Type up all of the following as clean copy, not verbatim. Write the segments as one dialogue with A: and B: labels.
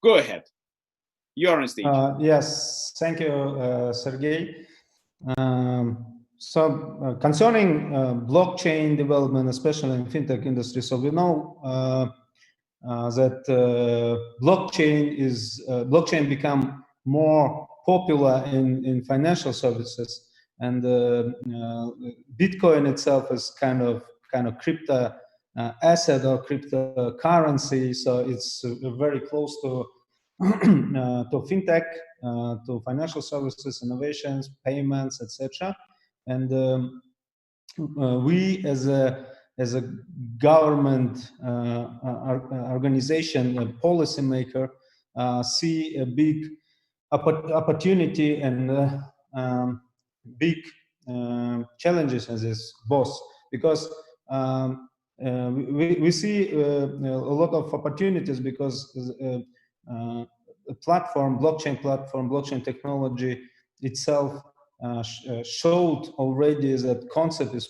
A: Go ahead. You're on stage.
B: Yes, thank you, Sergey. Concerning blockchain development, especially in fintech industry, so we know that blockchain become more popular in financial services, and Bitcoin itself is kind of crypto asset or cryptocurrency, so it's very close to to fintech, to financial services, innovations, payments, etc. And we as a government organization, a policymaker, see a big opportunity and big challenges as this both, because we see a lot of opportunities, because a platform, blockchain technology itself showed already that concept is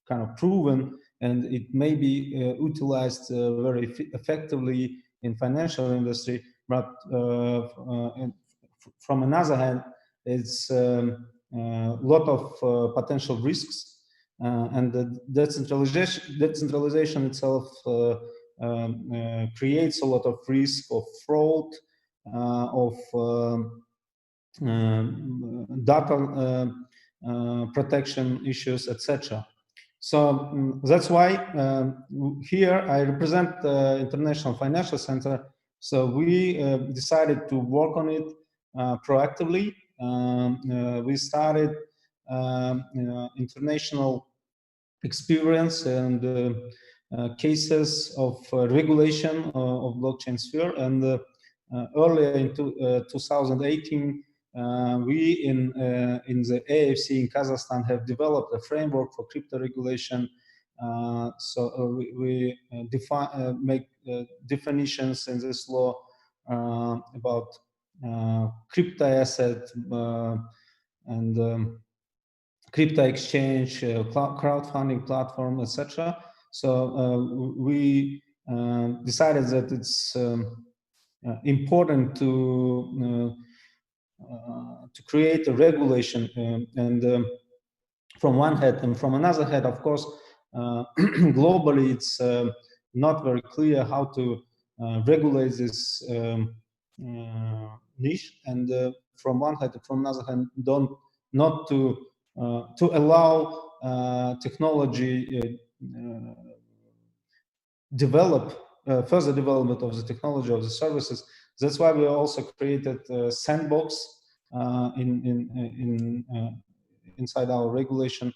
B: kind of proven, and it may be utilized very effectively in financial industry. But from another hand, it's a lot of potential risks, and the decentralization itself creates a lot of risk of fraud, of data protection issues, etc. So that's why here I represent the International Financial Center. So we decided to work on it proactively. We started international experience and cases of regulation of blockchain sphere, and earlier in 2018, we in the AIFC in Kazakhstan have developed a framework for crypto regulation. We make definitions in this law about crypto asset and crypto exchange, crowdfunding platform, etc. So we decided that it's important to create a regulation, and from one hand, and from another hand, of course, globally it's not very clear how to regulate this niche, and from one hand, from another hand, not to allow technology further development of the technology, of the services. That's why we also created a sandbox inside our regulation,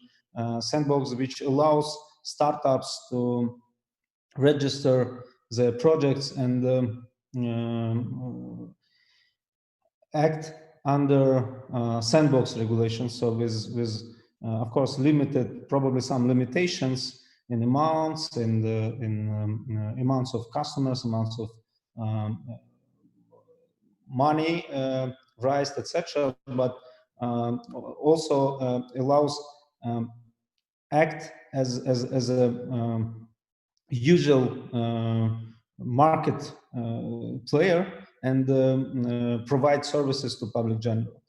B: sandbox which allows startups to register their projects and act under sandbox regulations. So with of course limited, probably some limitations in amounts and in amounts of customers, amounts of money raised, etc. But also allows act as a usual market player and provide services to public general.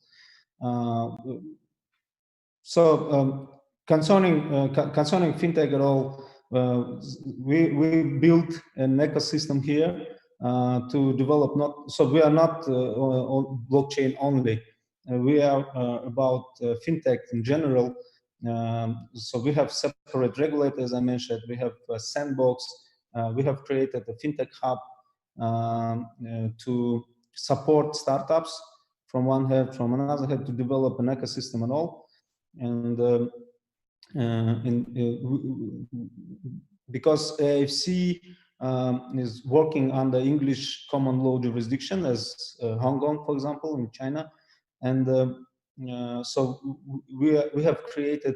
B: Concerning fintech at all, we built an ecosystem here to develop. So we are not on blockchain only. We are about fintech in general. So we have separate regulators, I mentioned. We have a sandbox. We have created a fintech hub to support startups from one hand, from another hand, to develop an ecosystem and all. And because AIFC is working under English common law jurisdiction, as Hong Kong, for example, in China, and so we have created,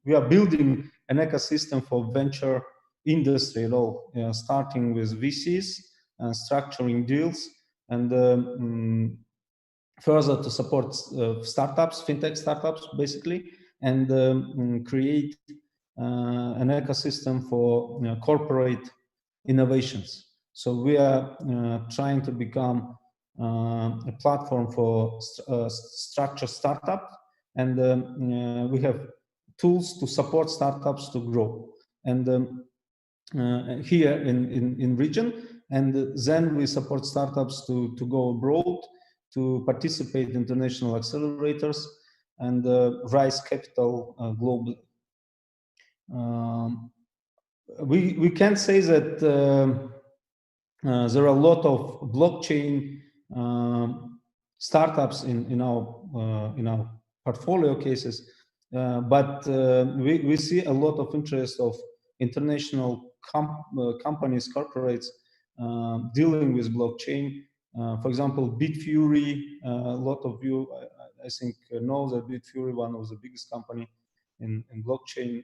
B: we are building an ecosystem for venture industry at all, starting with VCs and structuring deals, and further to support startups, fintech startups, basically, and create an ecosystem for corporate innovations. So we are trying to become a platform for structured startups, and we have tools to support startups to grow. And here in region, and then we support startups to go abroad, to participate in international accelerators and raise capital globally. We can say that there are a lot of blockchain startups in our portfolio cases, but we see a lot of interest of international companies, corporates dealing with blockchain. For example, Bitfury. A lot of you, I think, know that Bitfury, one of the biggest company in blockchain,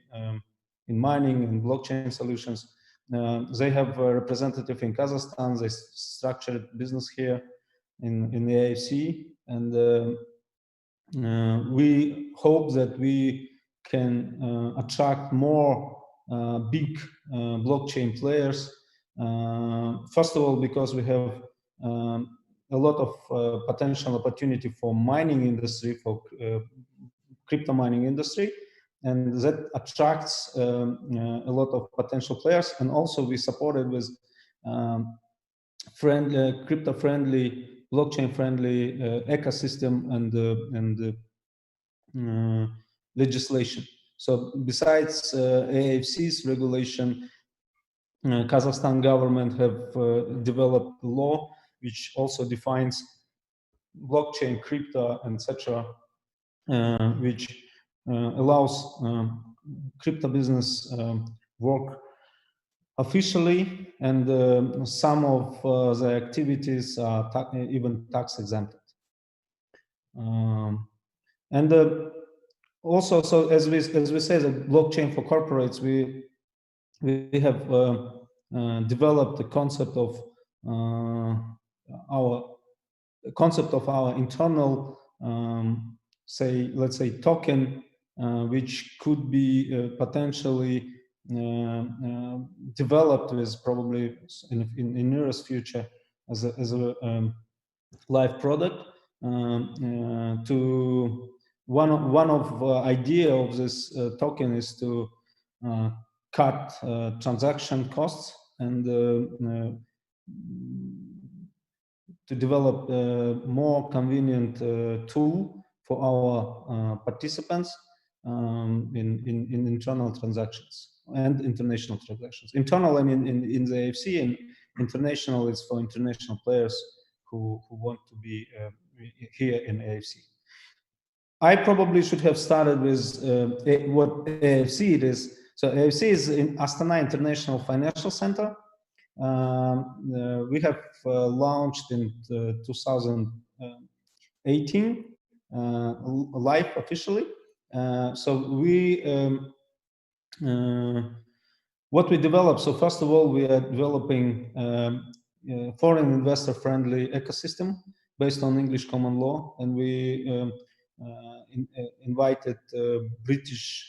B: in mining and blockchain solutions. They have a representative in Kazakhstan. They structured business here in the AIFC, and we hope that we can attract more big blockchain players. First of all, because we have a lot of potential opportunity for mining industry, for crypto mining industry, and that attracts a lot of potential players. And also we supported with crypto-friendly, blockchain-friendly ecosystem and legislation. So besides AIFC's regulation, Kazakhstan government have developed a law which also defines blockchain, crypto, etc., which allows crypto business work officially, and some of the activities are even tax exempted. And also, so as we say, the blockchain for corporates, we have developed the concept of our internal, let's say token, which could be potentially developed with probably in nearest future as a live product. To one of idea of this token is to cut transaction costs and to develop a more convenient tool for our participants in internal transactions and international transactions. Internal, I mean, in the AIFC, and international is for international players who want to be here in AIFC. I probably should have started with what AIFC it is. So AIFC is in Astana International Financial Center. We have launched in 2018 live officially. So we what we developed. So first of all, we are developing foreign investor friendly ecosystem based on English common law, and we invited British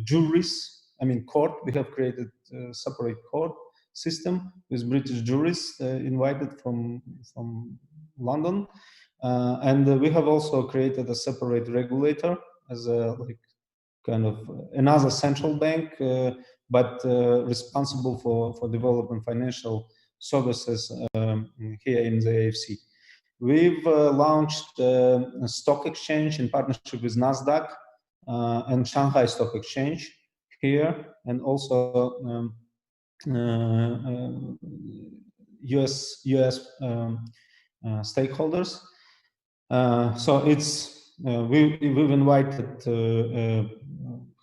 B: juries. I mean, court. We have created a separate court system with British jurists invited from London, and we have also created a separate regulator as a kind of another central bank, but responsible for developing financial services here in the AIFC. We've launched a stock exchange in partnership with NASDAQ and Shanghai Stock Exchange here, and also US stakeholders. So it's we've invited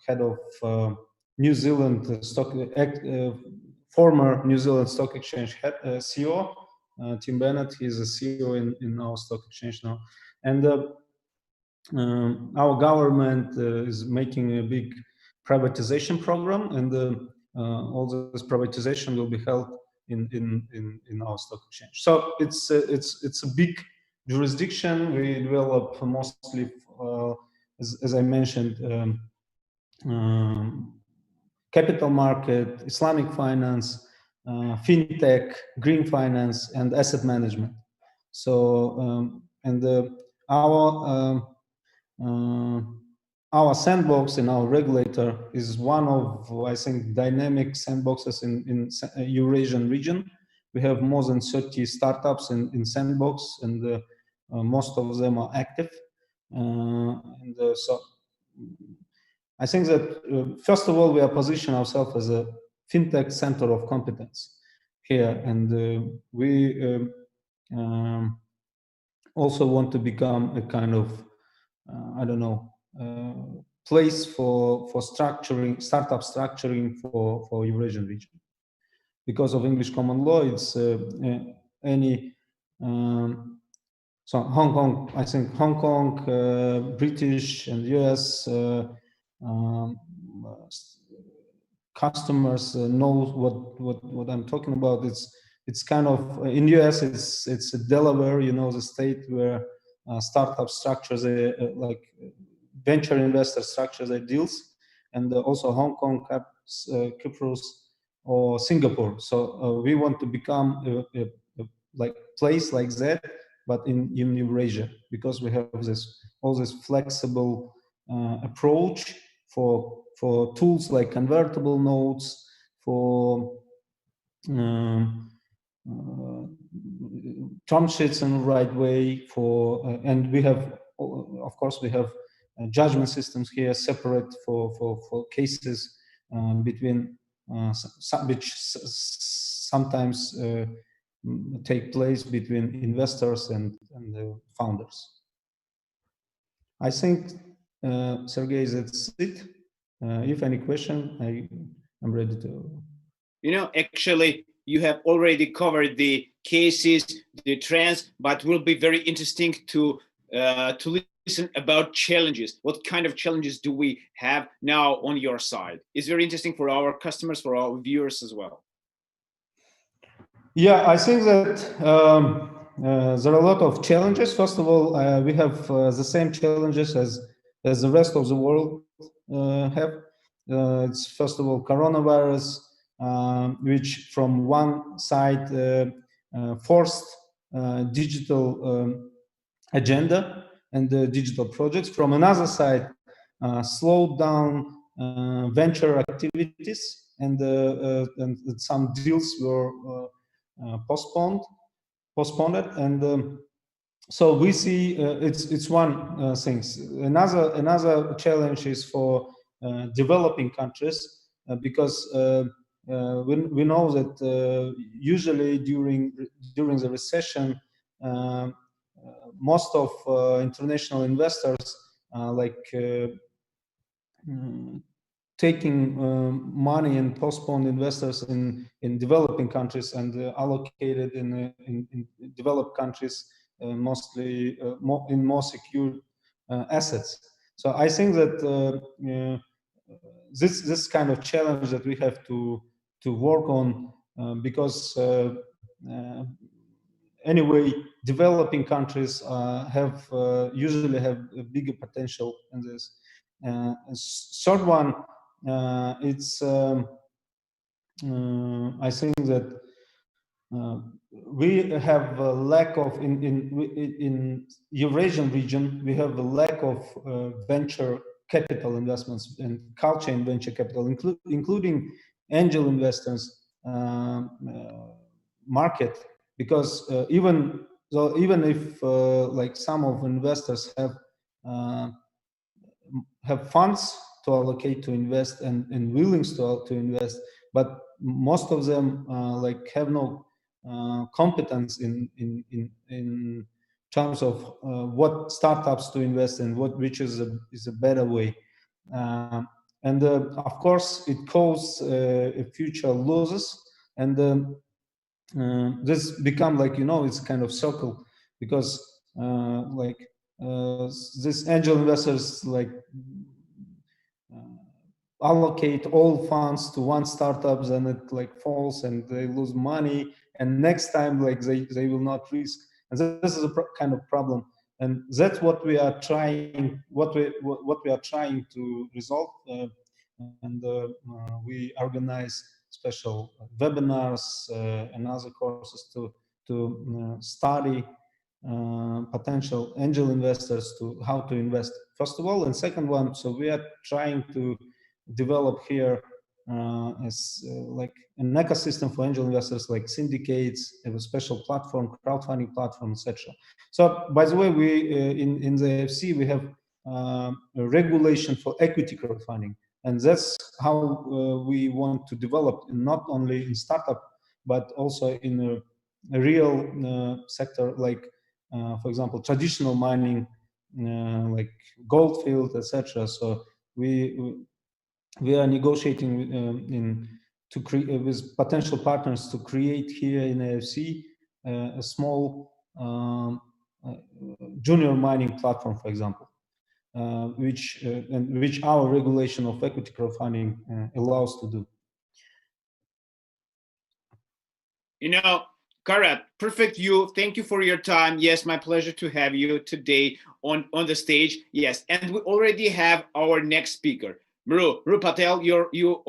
B: head of New Zealand former New Zealand Stock Exchange head, CEO, Tim Bennett. He's a CEO in our stock exchange now, and our government is making a big privatization program, and all this privatization will be held in our stock exchange. So it's a big jurisdiction. We develop mostly, as I mentioned, capital market, Islamic finance, fintech, green finance, and asset management. So our sandbox in our regulator is one of, I think, dynamic sandboxes in Eurasian region. We have more than 30 startups in sandbox, and most of them are active. So I think that first of all, we are positioning ourselves as a fintech center of competence here, and we also want to become a kind of I don't know place for structuring, startup structuring for Eurasian region. Because of English common law, it's any so Hong Kong, I think Hong Kong, British and US customers know what I'm talking about. It's kind of in US it's Delaware, you know, the state where startup structures like venture investor structures their deals, and also Hong Kong, Cyprus, or Singapore. So we want to become a like place like that, but in Eurasia, because we have all this flexible approach for tools like convertible notes, for term sheets in the right way, for and we have, of course, we have judgment systems here separate for cases between which sometimes take place between investors and the founders. I think, Sergey, that's it. If any question, I'm ready to.
A: You know, actually, you have already covered the cases, the trends, but will be very interesting to listen about challenges. What kind of challenges do we have now on your side? It's very interesting for our customers, for our viewers as well.
B: Yeah, I think that there are a lot of challenges. First of all, we have the same challenges as the rest of the world have. It's first of all coronavirus, which from one side forced digital agenda and digital projects. From another side, slowed down venture activities, and some deals were postponed, and so we see it's one thing. Another challenge is for developing countries, because we know that usually during the recession, most of international investors taking money and postponed investors in developing countries and allocated in developed countries, mostly in more secure assets. So I think that this kind of challenge that we have to work on, because anyway, developing countries usually have a bigger potential in this. Third one, it's I think that we have a lack of in Eurasian region. We have a lack of venture capital investments and culture in venture capital, including angel investors market. Because even if like some of investors have funds to allocate to invest and willing to invest, but most of them like have no competence in terms of what startups to invest in, which is a better way, and of course it causes future losses, and this become like, you know, it's kind of circle, because these angel investors like allocate all funds to one startup, then it like falls and they lose money, and next time like they will not risk, and this is a kind of problem, and that's what we are trying to resolve, and we organize special webinars and other courses to study potential angel investors to how to invest first of all, and second one, so we are trying to develop here as like an ecosystem for angel investors, like syndicates, have a special platform, crowdfunding platform, etc. So by the way, we in the AIFC we have a regulation for equity crowdfunding, and that's how we want to develop, not only in startup but also in a real sector, like for example traditional mining, like gold field, etc. So we are negotiating with potential partners to create here in AIFC a small junior mining platform, for example, which our regulation of equity crowdfunding allows to do.
A: You know, Kairat, perfect. Thank you for your time. Yes, my pleasure to have you today on the stage. Yes, and we already have our next speaker, Mru Patel. You